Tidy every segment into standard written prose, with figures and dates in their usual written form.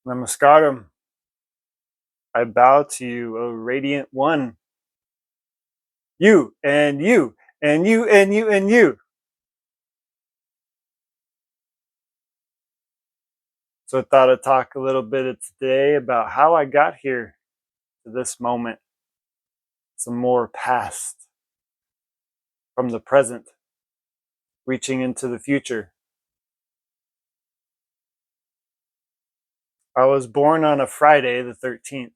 Namaskaram. I bow to you, O radiant one. You and you and you and you and you. So I thought I'd talk a little bit today about how I got here to this moment, some more past from the present, reaching into the future. I was born on a Friday, the 13th,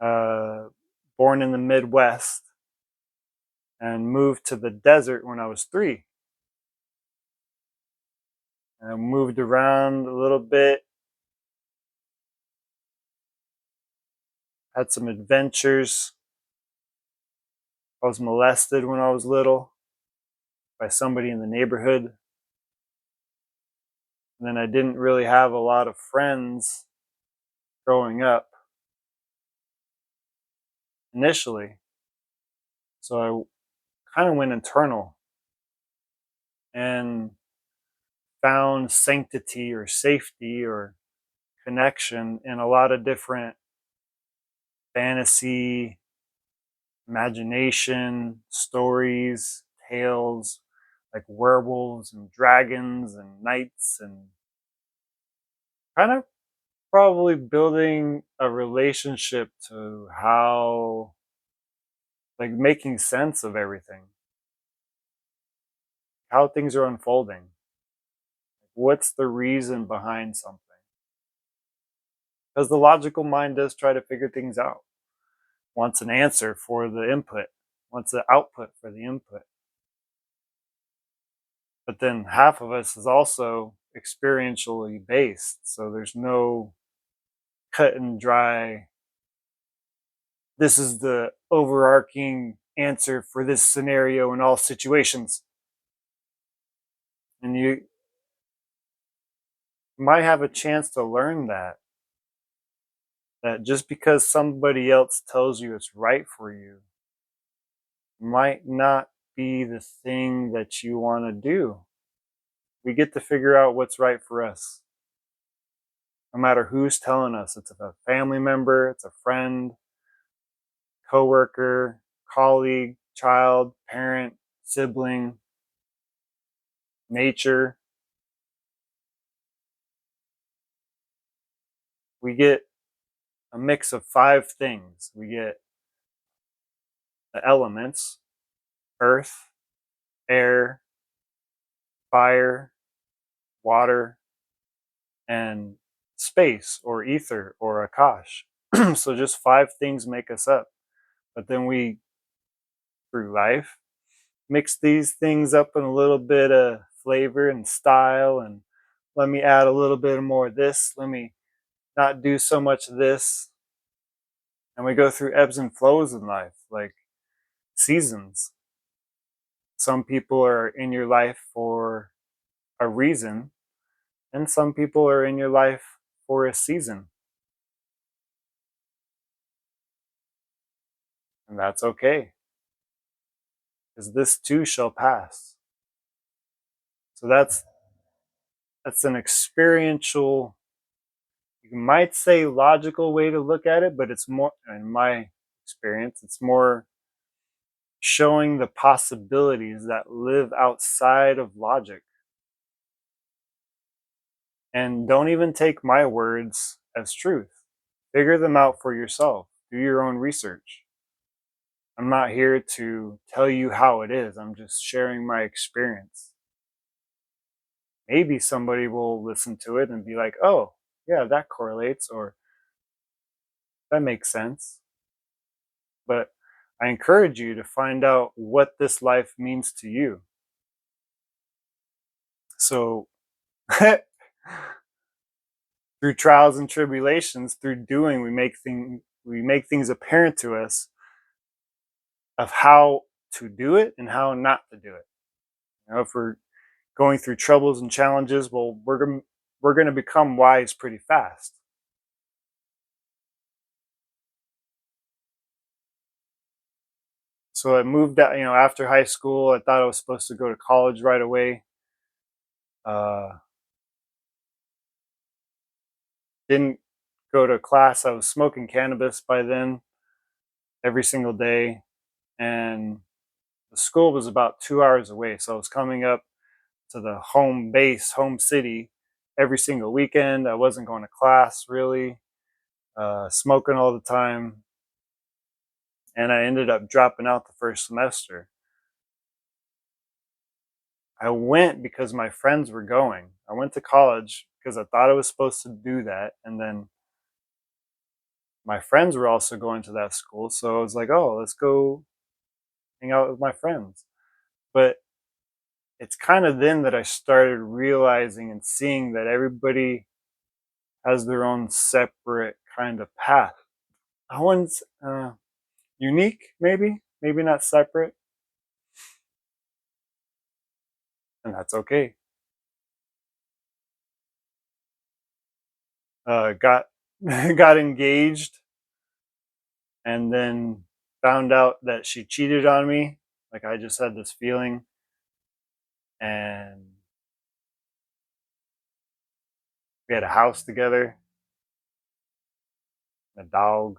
uh, born in the Midwest, and moved to the desert when I was 3. I moved around a little bit, had some adventures. I was molested when I was little by somebody in the neighborhood. And then I didn't really have a lot of friends growing up initially. So I kind of went internal and found sanctity or safety or connection in a lot of different fantasy, imagination, stories, tales, like werewolves and dragons and knights, and kind of probably building a relationship to how, like, making sense of everything, how things are unfolding. What's the reason behind something? Because the logical mind does try to figure things out, wants an answer for the input, wants an output for the input. But then half of us is also experientially based. So there's no cut and dry, this is the overarching answer for this scenario in all situations. And you might have a chance to learn that just because somebody else tells you it's right for you might not be the thing that you want to do. We get to figure out what's right for us, no matter who's telling us. It's a family member, it's a friend, coworker, colleague, child, parent, sibling, nature. We get a mix of 5 things. We get the elements: earth, air, fire, water, and space or ether or akash. So just 5 things make us up. But then we, through life, mix these things up in a little bit of flavor and style, and let me add a little bit more of this, let me not do so much of this. And we go through ebbs and flows in life, like seasons. Some people are in your life for a reason, and some people are in your life for a season. And that's okay, because this too shall pass. So that's an experiential, you might say logical way to look at it, but it's more, in my experience, it's more showing the possibilities that live outside of logic. And don't even take my words as truth. Figure them out for yourself. Do your own research. I'm not here to tell you how it is. I'm just sharing my experience. Maybe somebody will listen to it and be like, oh, yeah, that correlates, or that makes sense. But I encourage you to find out what this life means to you. So, through trials and tribulations, through doing, we make things apparent to us of how to do it and how not to do it. You know, if we're going through troubles and challenges, well, we're going to become wise pretty fast. So I moved out, after high school. I thought I was supposed to go to college right away. Uh, Didn't go to class. I was smoking cannabis by then every single day. And the school was about 2 hours away. So I was coming up to the home base, home city, every single weekend. I wasn't going to class really, smoking all the time. And I ended up dropping out the first semester. I went because my friends were going. I went to college because I thought I was supposed to do that. And then my friends were also going to that school. So I was like, oh, let's go hang out with my friends. But it's kind of then that I started realizing and seeing that everybody has their own separate kind of path. That one's unique, maybe not separate, and that's okay. Got got engaged, and then found out that she cheated on me. Like I just had this feeling, and we had a house together, a dog.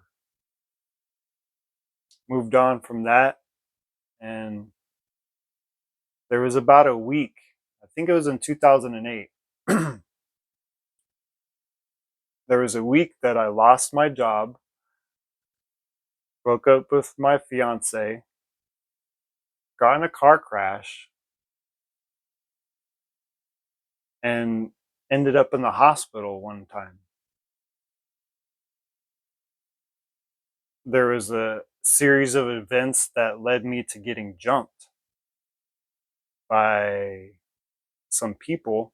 Moved on from that, and there was about a week. I think it was in 2008. There was a week that I lost my job, broke up with my fiance, got in a car crash, and ended up in the hospital one time. There was a series of events that led me to getting jumped by some people,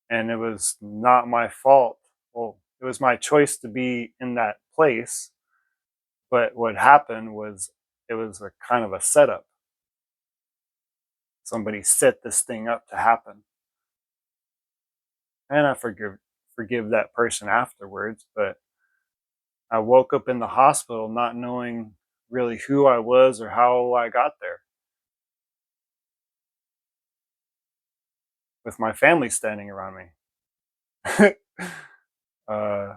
and it was not my fault. Well, it was my choice to be in that place, but what happened was it was a kind of a setup. Somebody set this thing up to happen. And I forgive that person afterwards, but I woke up in the hospital not knowing really who I was or how I got there, with my family standing around me. uh,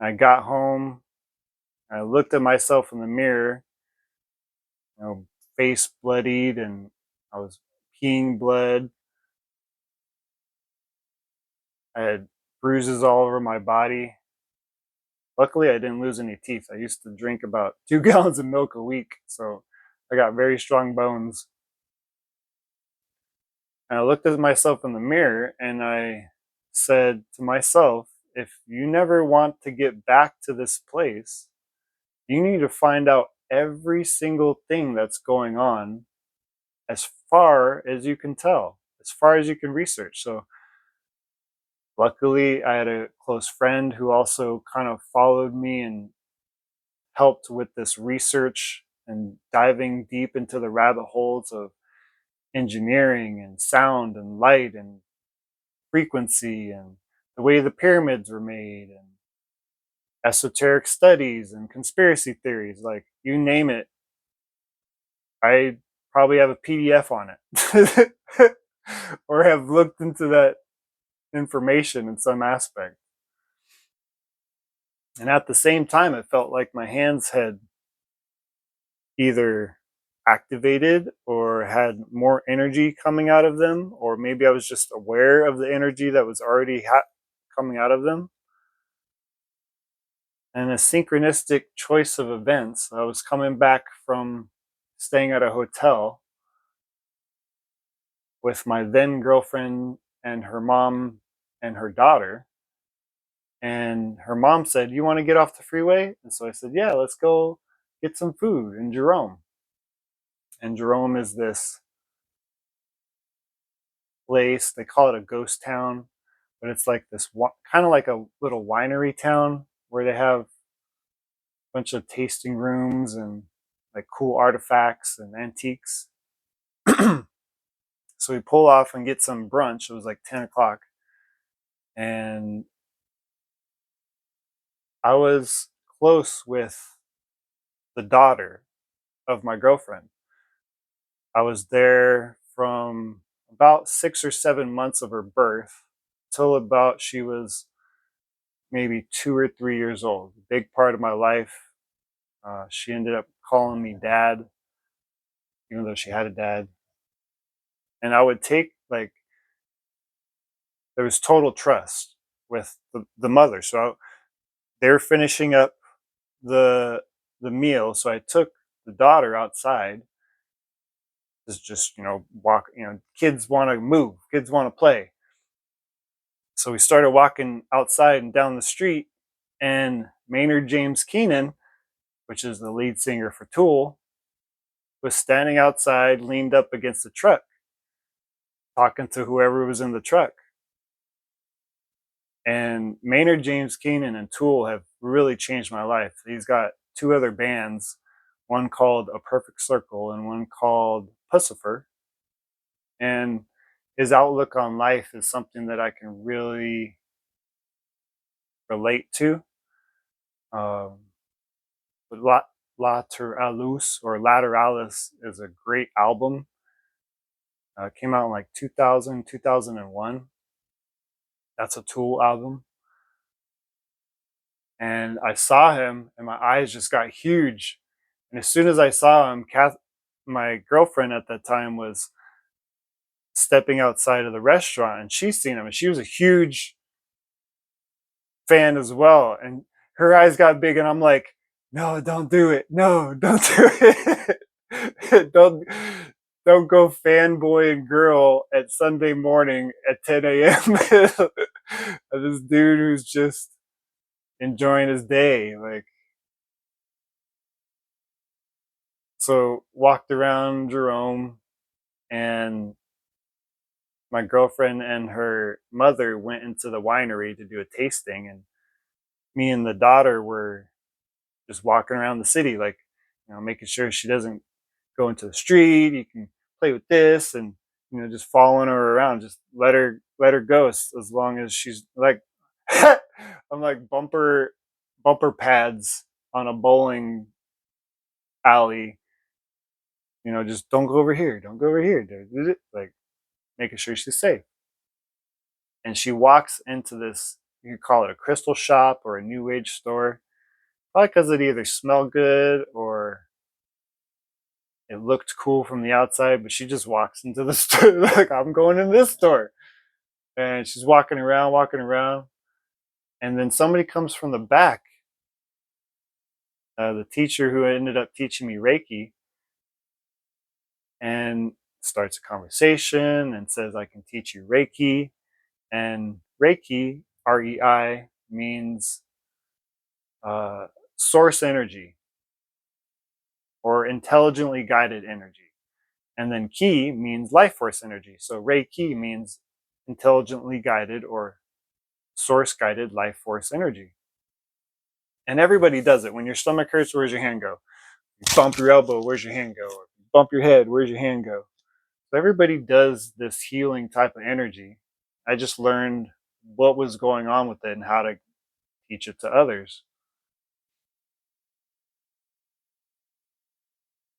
I got home, I looked at myself in the mirror, you know, face bloodied, and I was peeing blood. I had bruises all over my body. Luckily, I didn't lose any teeth. I used to drink about 2 gallons of milk a week, so I got very strong bones. And I looked at myself in the mirror and I said to myself, if you never want to get back to this place, you need to find out every single thing that's going on as far as you can tell, as far as you can research. So, luckily, I had a close friend who also kind of followed me and helped with this research and diving deep into the rabbit holes of engineering and sound and light and frequency and the way the pyramids were made and esoteric studies and conspiracy theories, like you name it. I probably have a PDF on it or have looked into that information in some aspect. And at the same time, it felt like my hands had either activated or had more energy coming out of them, or maybe I was just aware of the energy that was already coming out of them. And a synchronistic choice of events. I was coming back from staying at a hotel with my then girlfriend and her mom and her daughter. And her mom said, "You want to get off the freeway?" And so I said, "Yeah, let's go get some food in Jerome." And Jerome is this place, they call it a ghost town, but it's like this kind of like a little winery town where they have a bunch of tasting rooms and like cool artifacts and antiques. So we pull off and get some brunch. It was like 10 o'clock. And I was close with the daughter of my girlfriend. I was there from about 6 or 7 months of her birth till about she was maybe 2 or 3 years old. Big part of my life. She ended up calling me dad, even though she had a dad. And I would take, like, there was total trust with the mother. So they were finishing up the the meal. So I took the daughter outside. Just walk. Kids want to move. Kids want to play. So we started walking outside and down the street, and Maynard James Keenan, which is the lead singer for Tool, was standing outside, leaned up against the truck, talking to whoever was in the truck. And Maynard James Keenan and Tool have really changed my life. He's got two other bands, one called A Perfect Circle and one called Pussifer. And his outlook on life is something that I can really relate to. Um, but Lateralis or Lateralis is a great album. Came out in like 2000, 2001. That's a Tool album. And I saw him and my eyes just got huge. And as soon as I saw him, my girlfriend at that time was stepping outside of the restaurant and she's seen him and she was a huge fan as well. And her eyes got big and I'm like, no, don't do it. No, don't do it. Don't go fanboy and girl at Sunday morning at 10 a.m. of this dude who's just enjoying his day. Like, so walked around Jerome, and my girlfriend and her mother went into the winery to do a tasting, and me and the daughter were just walking around the city, like, making sure she doesn't go into the street. You can play with this, and just following her around. Just let her go as long as she's like, I'm like bumper pads on a bowling alley. Just don't go over here. Don't go over here. Like, making sure she's safe. And she walks into this, you could call it a crystal shop or a new age store, probably because it either smelled good or it looked cool from the outside, but she just walks into the store like, I'm going in this store. And she's walking around, walking around. And then somebody comes from the back, the teacher who ended up teaching me Reiki, and starts a conversation and says, I can teach you Reiki. And Reiki, REI, means uh, source energy or intelligently guided energy. And then Ki means life force energy. So Reiki means intelligently guided or source guided life force energy. And everybody does it. When your stomach hurts, where's your hand go? You bump your elbow, where's your hand go? Or you bump your head, where's your hand go? So everybody does this healing type of energy. I just learned what was going on with it and how to teach it to others.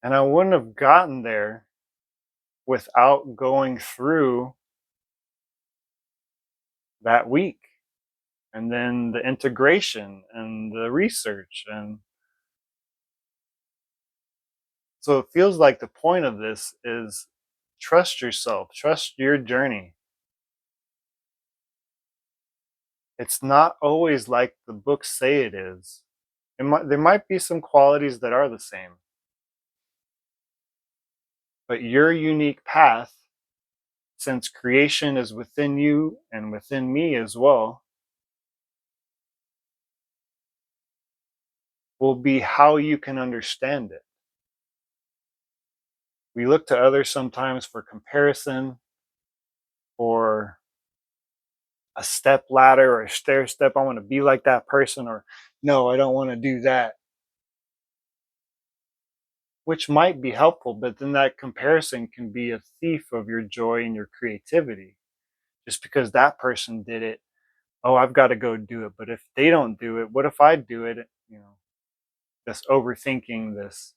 And I wouldn't have gotten there without going through that week, and then the integration and the research. And so it feels like the point of this is trust yourself, trust your journey. It's not always like the books say it is. There might be some qualities that are the same, but your unique path, since creation is within you and within me as well, will be how you can understand it. We look to others sometimes for comparison, or a step ladder or a stair step. I want to be like that person, or no, I don't want to do that. Which might be helpful, but then that comparison can be a thief of your joy and your creativity. Just because that person did it, oh, I've got to go do it. But if they don't do it, what if I do it? This overthinking, this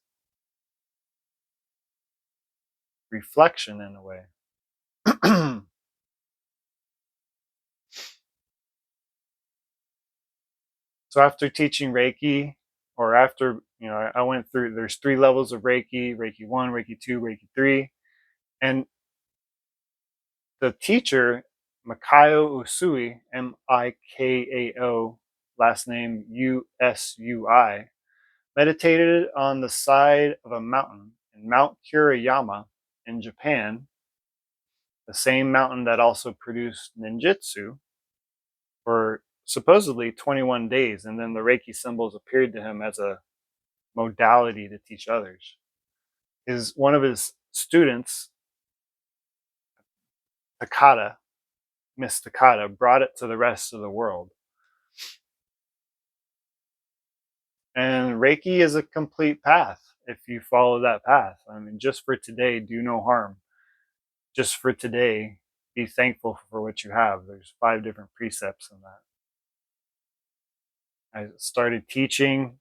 reflection in a way. So after teaching Reiki, or after, I went through, there's 3 levels of Reiki: Reiki 1, Reiki 2, Reiki 3. And the teacher, Mikao Usui, Mikao, last name Usui, meditated on the side of a mountain in Mount Kuriyama in Japan, the same mountain that also produced ninjutsu, for supposedly 21 days. And then the Reiki symbols appeared to him as a modality to teach others. One of his students, Takata, Miss Takata, brought it to the rest of the world. And Reiki is a complete path if you follow that path. I mean, just for today, do no harm. Just for today, be thankful for what you have. There's 5 different precepts in that. I started teaching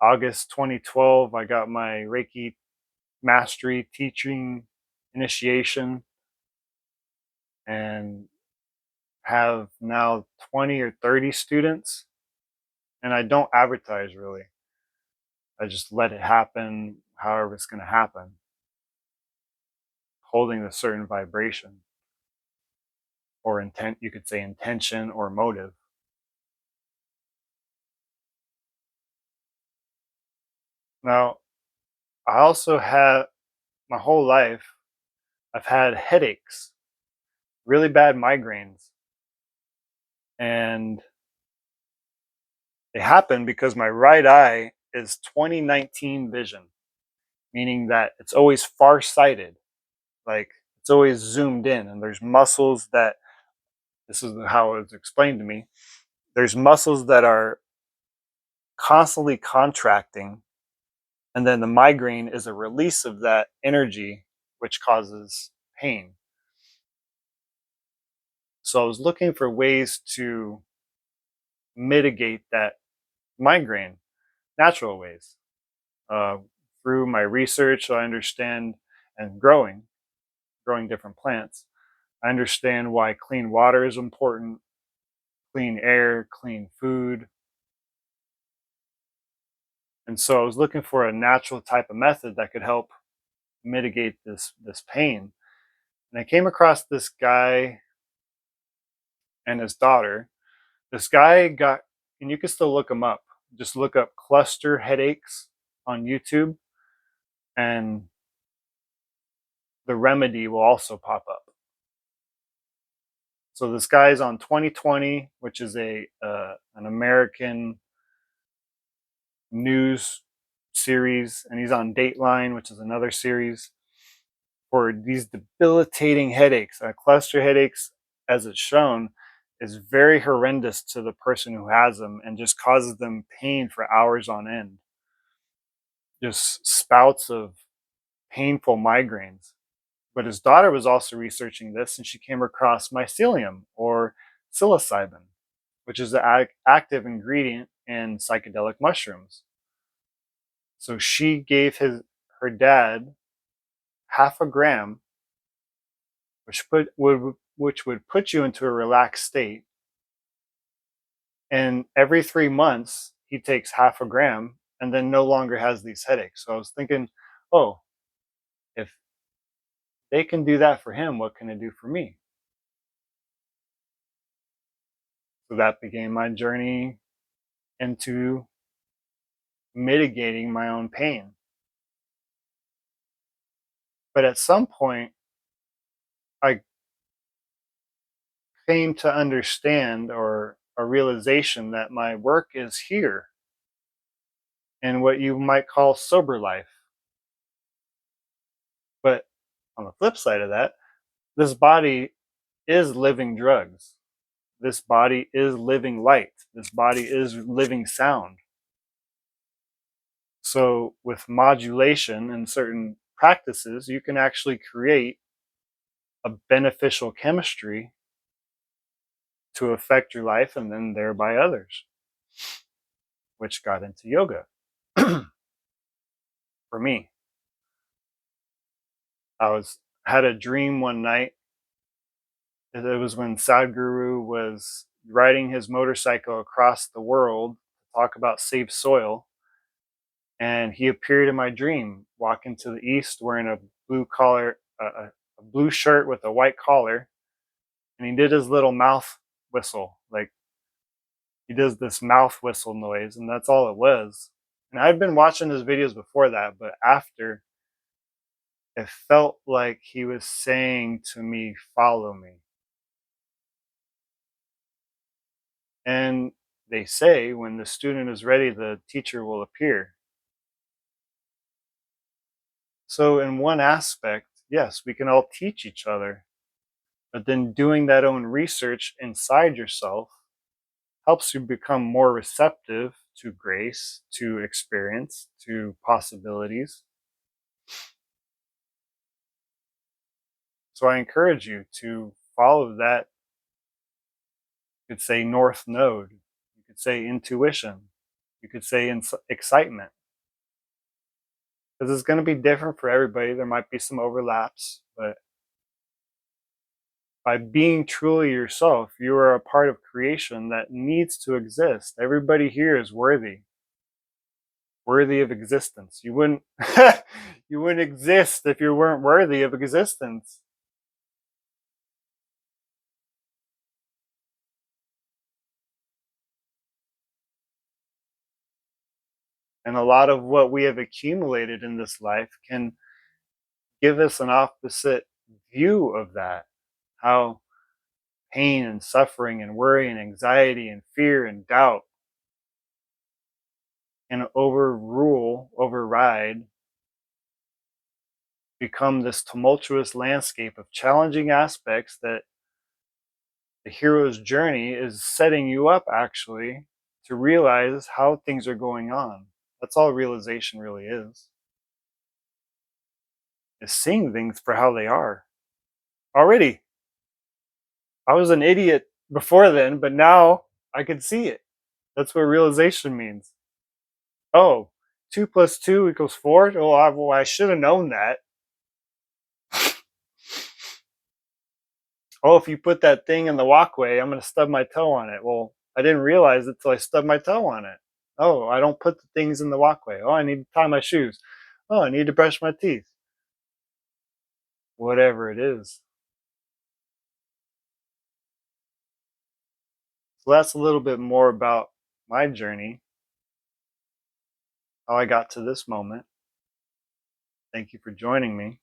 August 2012. I got my Reiki mastery teaching initiation, and have now 20 or 30 students. And I don't advertise really. I just let it happen however it's going to happen, holding a certain vibration or intent, you could say intention or motive. Now, I also have, my whole life, I've had headaches, really bad migraines. And they happen because my right eye is 2019 vision, meaning that it's always farsighted. Like, it's always zoomed in, and there's muscles that, this is how it was explained to me, there's muscles that are constantly contracting, and then the migraine is a release of that energy, which causes pain. So I was looking for ways to mitigate that migraine, natural ways. uh, Through my research, I understand, and growing different plants, I understand why clean water is important, clean air, clean food. And so I was looking for a natural type of method that could help mitigate this pain. And I came across this guy and his daughter. This guy got, and you can still look him up. Just look up cluster headaches on YouTube, and the remedy will also pop up. So this guy's on 2020, which is an American news series, and he's on Dateline, which is another series, for these debilitating headaches. Cluster headaches, as it's shown, is very horrendous to the person who has them and just causes them pain for hours on end. Just spouts of painful migraines. But his daughter was also researching this, and she came across mycelium, or psilocybin, which is the active ingredient in psychedelic mushrooms. So she gave her dad half a gram, which would put you into a relaxed state. And every 3 months, he takes half a gram and then no longer has these headaches. So I was thinking, oh, if they can do that for him, what can it do for me? So that began my journey into mitigating my own pain. But at some point, I came to understand, or a realization, that my work is here in what you might call sober life. But on the flip side of that, this body is living drugs. This body is living light. This body is living sound. So, with modulation and certain practices, you can actually create a beneficial chemistry to affect your life and then thereby others, which got into yoga for me. Had a dream one night. It was when Sadhguru was riding his motorcycle across the world to talk about save soil. And he appeared in my dream, walking to the east, wearing a blue collar, a blue shirt with a white collar, and he did his little mouth whistle, like he does this mouth whistle noise, and that's all it was. And I'd been watching his videos before that, but after, it felt like he was saying to me, "Follow me." And they say when the student is ready, the teacher will appear. So, in one aspect, yes, we can all teach each other, but then doing that own research inside yourself helps you become more receptive to grace, to experience, to possibilities. So, I encourage you to follow that. You could say north node, you could say intuition, you could say excitement, because it's going to be different for everybody. There might be some overlaps, but by being truly yourself, you are a part of creation that needs to exist. Everybody here is worthy of existence. You wouldn't you wouldn't exist if you weren't worthy of existence. And a lot of what we have accumulated in this life can give us an opposite view of that. How pain and suffering and worry and anxiety and fear and doubt can override, become this tumultuous landscape of challenging aspects that the hero's journey is setting you up actually to realize how things are going on. That's all realization really is seeing things for how they are. Already, I was an idiot before then, but now I can see it. That's what realization means. Oh, 2 plus 2 equals 4. Oh, I should have known that. Oh, if you put that thing in the walkway, I'm going to stub my toe on it. Well, I didn't realize it till I stubbed my toe on it. Oh, I don't put the things in the walkway. Oh, I need to tie my shoes. Oh, I need to brush my teeth. Whatever it is. So that's a little bit more about my journey, how I got to this moment. Thank you for joining me.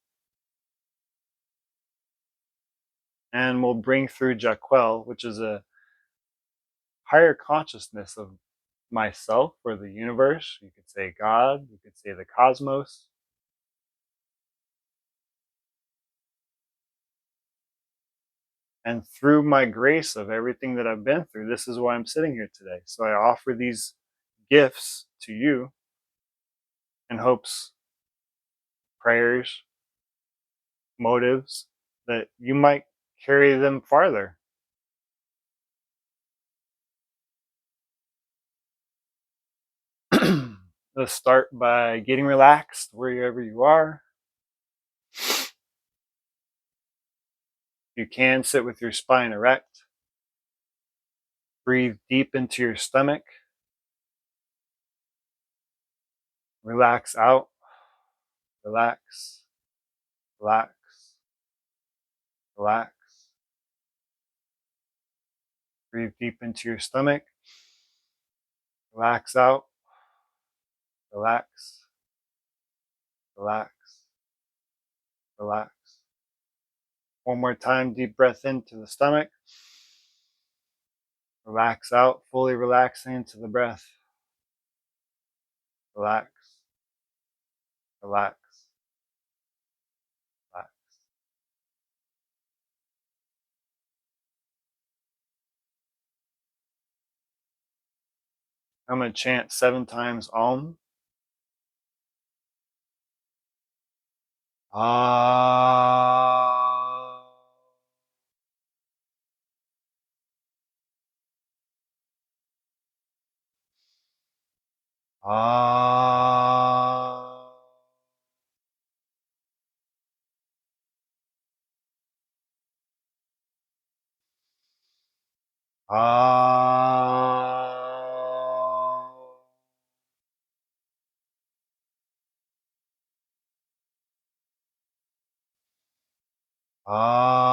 And we'll bring through Ja-Quel, which is a higher consciousness of myself or the universe. You could say God, you could say the cosmos. And through my grace of everything that I've been through, this is why I'm sitting here today. So I offer these gifts to you in hopes, prayers, motives that you might carry them farther. Let's start by getting relaxed wherever you are. You can sit with your spine erect. Breathe deep into your stomach. Relax out. Relax. Relax. Relax. Breathe deep into your stomach. Relax out. Relax. Relax. Relax. One more time, deep breath into the stomach. Relax out, fully relaxing into the breath. Relax. Relax. Relax. I'm going to chant 7 times Om. Ah. Ah. Ah. Ah.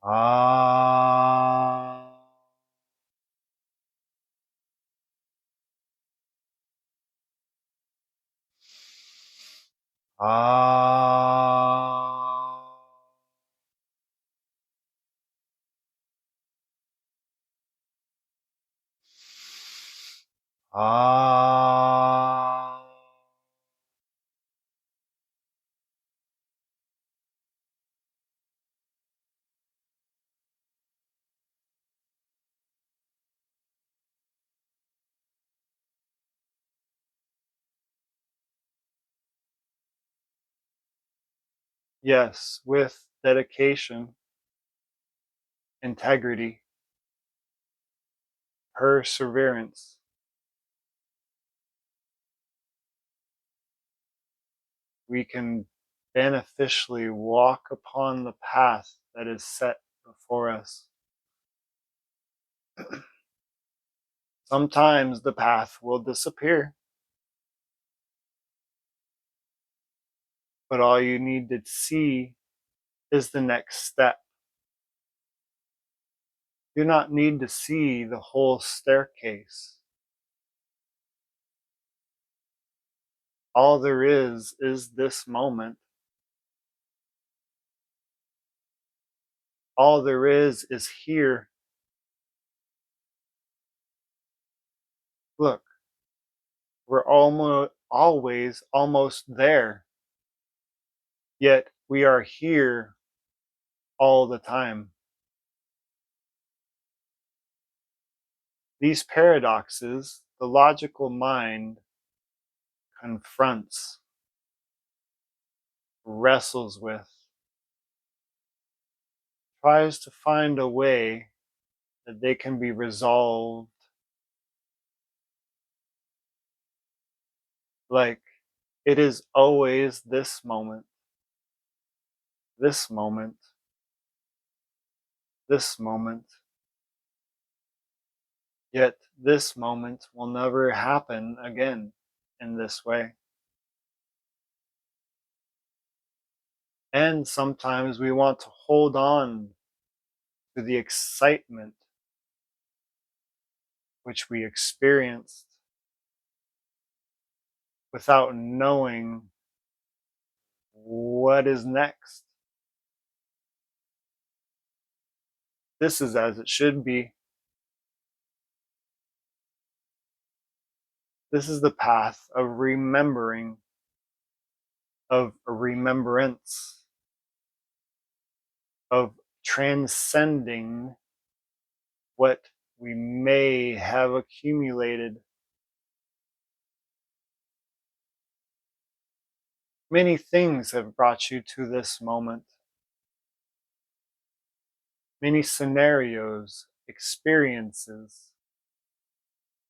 Ah. Ah. Ah. Yes, with dedication, integrity, perseverance, we can beneficially walk upon the path that is set before us. Sometimes the path will disappear, but all you need to see is the next step. You do not need to see the whole staircase. All there is this moment. All there is here. Look, we're almost always almost there, yet we are here all the time. These paradoxes, the logical mind confronts, wrestles with, tries to find a way that they can be resolved. Like, it is always this moment, this moment, this moment. Yet this moment will never happen again in this way. And sometimes we want to hold on to the excitement which we experienced without knowing what is next. This is as it should be. This is the path of remembering, of remembrance, of transcending what we may have accumulated. Many things have brought you to this moment. Many scenarios, experiences,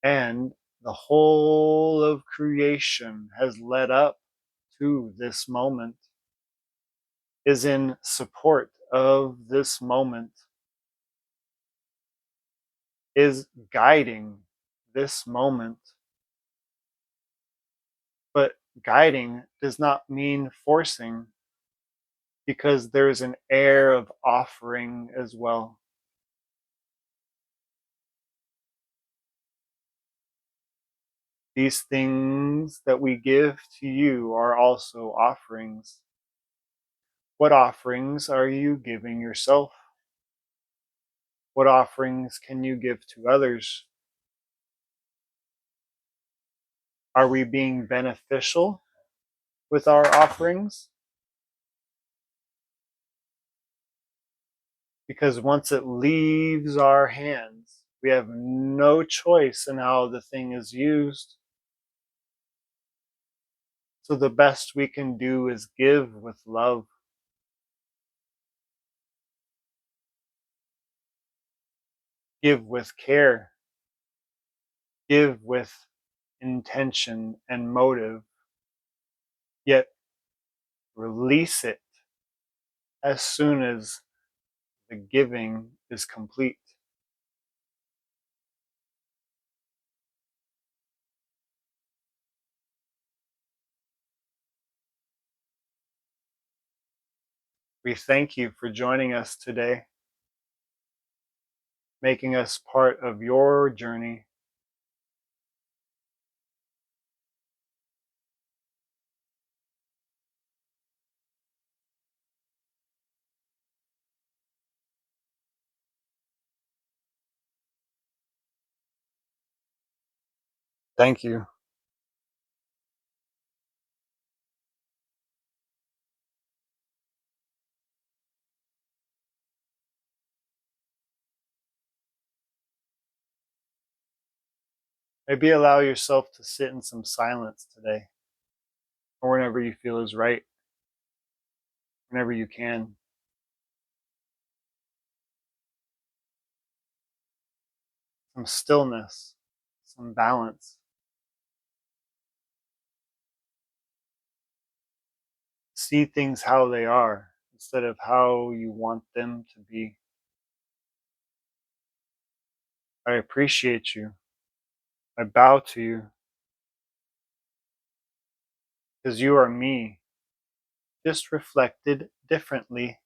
and the whole of creation has led up to this moment, is in support of this moment, is guiding this moment. But guiding does not mean forcing, because there's an air of offering as well. These things that we give to you are also offerings. What offerings are you giving yourself? What offerings can you give to others? Are we being beneficial with our offerings? Because once it leaves our hands, we have no choice in how the thing is used. So the best we can do is give with love. Give with care. Give with intention and motive. yet release it as soon as the giving is complete. We thank you for joining us today, making us part of your journey. Thank you. Maybe allow yourself to sit in some silence today, or whenever you feel is right, whenever you can. Some stillness, some balance. See things how they are instead of how you want them to be. I appreciate you. I bow to you because you are me, just reflected differently.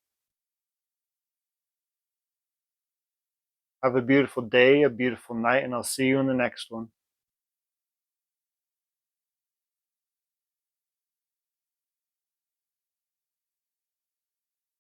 Have a beautiful day, a beautiful night, and I'll see you in the next one.